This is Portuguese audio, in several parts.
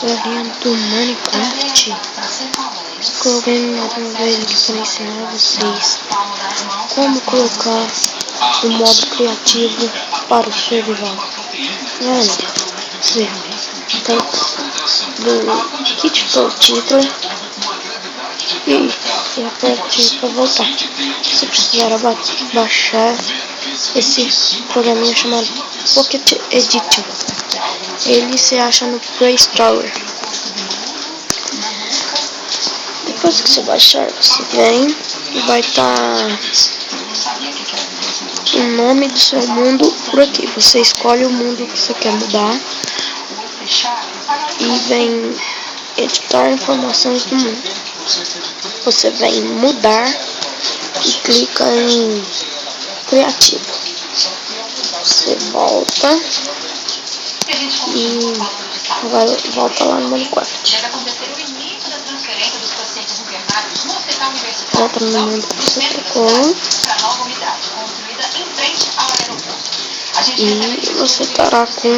Galerinha do Minecraft, coloquei mais uma vez aqui para ensinar vocês como colocar o modo criativo para o survival. Galera, você tem do kit para o título e aperte para voltar. Se precisar baixar esse programinha chamado Pocket Edition, ele se acha no Play Store. Depois que você baixar, você vem e vai estar o nome do seu mundo por aqui. Você escolhe o mundo que você quer mudar e vem editar informações do mundo. Você vem mudar e clica em criativo. Você volta e volta lá no Minecraft. Volta no mundo que você trocou e você estará com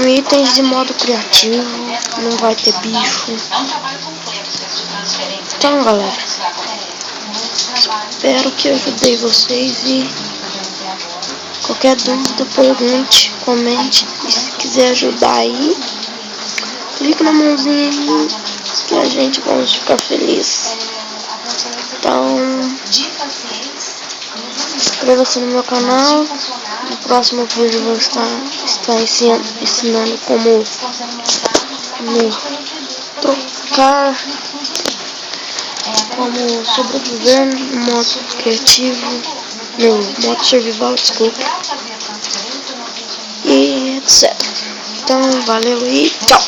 itens de modo criativo, não vai ter bicho. Então, galera, espero que eu ajudei vocês e qualquer dúvida, pergunte, comente, e se quiser ajudar aí, clique na mãozinha aí que a gente vai ficar feliz. Então, inscreva-se no meu canal. No próximo vídeo eu vou estar ensinando como trocar, como sobreviver no modo criativo, no modo survival, desculpa, e etc. Então, valeu e tchau!